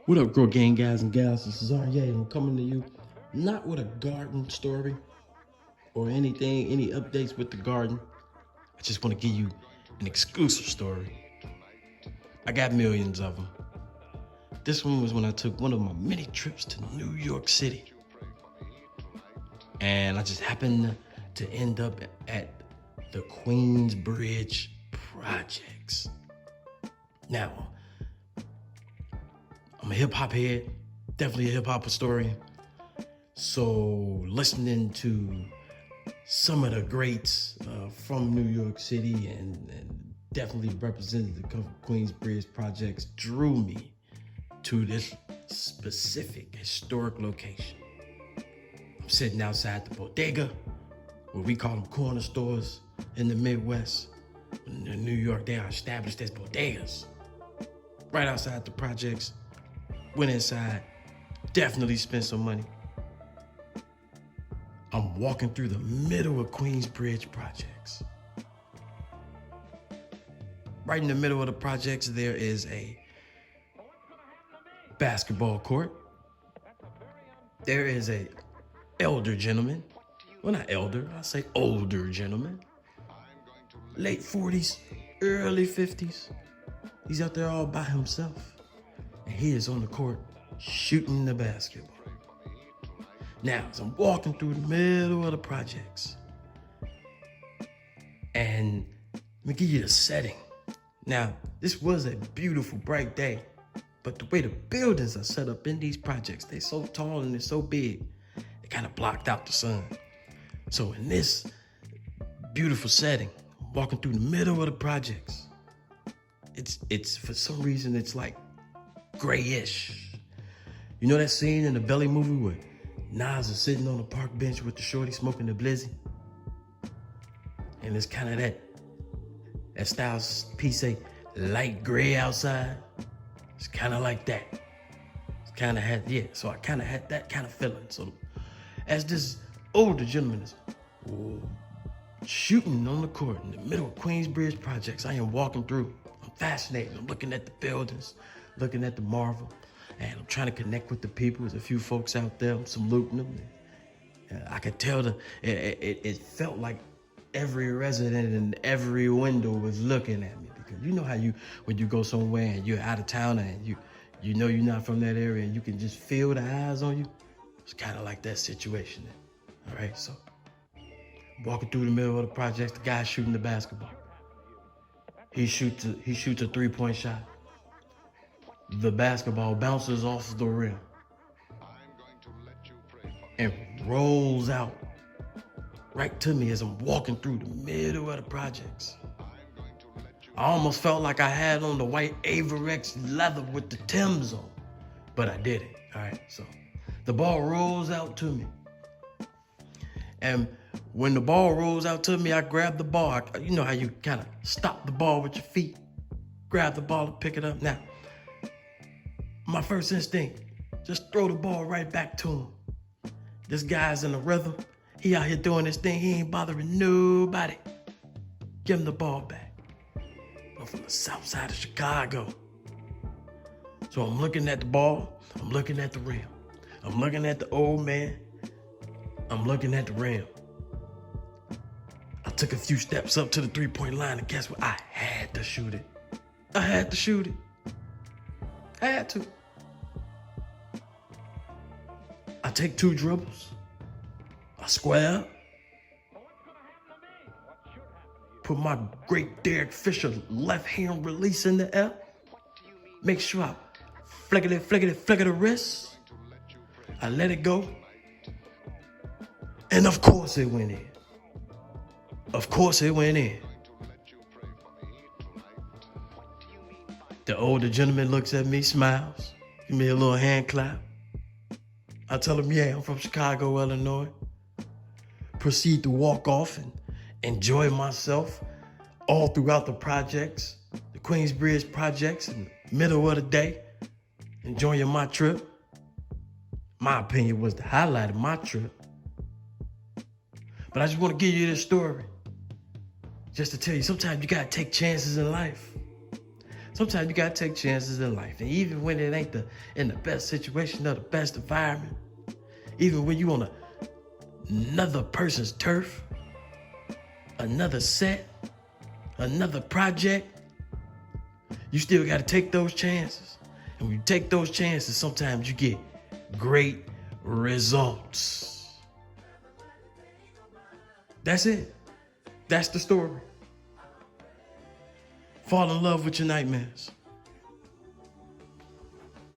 What up, Grow Gang guys and gals? This is RA, and I'm coming to you not with a garden story or anything, any updates with the garden. I just want to give you an exclusive story. I got millions of them. This one was when I took one of my many trips to New York City. And I just happened to end up at the QUEENSBRIDGE Projects. Now, I'm a hip hop head, definitely a hip hop historian. So listening to some of the greats from New York City and definitely represented the QUEENSBRIDGE Projects drew me to this specific historic location. I'm sitting outside the bodega, what we call them corner stores in the Midwest. In New York, they are established as bodegas. Right outside the projects. Went inside, definitely spent some money. I'm walking through the middle of QUEENSBRIDGE Projects. Right in the middle of the projects, there is a basketball court. There is a elder gentleman. Well, not elder, I say older gentleman. Late 40s, early 50s. He's out there all by himself. And he is on the court shooting the basketball. Now, as I'm walking through the middle of the projects, and let me give you the setting. Now, this was a beautiful, bright day, but the way the buildings are set up in these projects, they're so tall and they're so big, it kind of blocked out the sun. So in this beautiful setting, walking through the middle of the projects, it's for some reason, it's like grayish. You know that scene in the Belly movie where Nas is sitting on a park bench with the shorty smoking the blizzy? And it's kind of that style piece, say light gray outside. It's kind of like that. It's kind of had, yeah, so I kind of had that kind of feeling. So as this older gentleman is shooting on the court in the middle of QUEENSBRIDGE Projects, I am walking through. I'm fascinated. I'm looking at the buildings, looking at the marvel, and I'm trying to connect with the people. There's a few folks out there. I'm saluting them. I could tell it felt like every resident and every window was looking at me, because you know how when you go somewhere and you're out of town and you know you're not from that area and you can just feel the eyes on you. It's kind of like that situation. All right, so walking through the middle of the projects, the guy shooting the basketball. He shoots a 3-point shot. The basketball bounces off the rim and rolls out right to me as I'm walking through the middle of the projects. I almost felt like I had on the white Averex leather with the Timbs on, but I didn't. All right, so the ball rolls out to me. And when the ball rolls out to me, I grab the ball. You know how you kind of stop the ball with your feet, grab the ball and pick it up. Now, my first instinct, just throw the ball right back to him. This guy's in the rhythm. He out here doing his thing. He ain't bothering nobody. Give him the ball back. I'm from the south side of Chicago. So I'm looking at the ball. I'm looking at the rim. I'm looking at the old man. I'm looking at the rim. I took a few steps up to the 3-point line, and guess what? I had to shoot it. I had to shoot it. I had to. I take 2 dribbles. I square up. Put my great Derek Fisher left hand release in the air. Make sure I flicker the wrist. I let it go. And of course it went in. Of course it went in. The older gentleman looks at me, smiles, give me a little hand clap. I tell him, yeah, I'm from Chicago, Illinois. Proceed to walk off and enjoy myself all throughout the projects, the QUEENSBRIDGE Projects, in the middle of the day, enjoying my trip. My opinion was the highlight of my trip. But I just want to give you this story just to tell you, sometimes you gotta take chances in life. Sometimes you gotta take chances in life. And even when it ain't in the best situation or the best environment, even when you on another person's turf, another set, another project, you still gotta take those chances. And when you take those chances, sometimes you get great results. That's it. That's the story. Fall in love with your nightmares.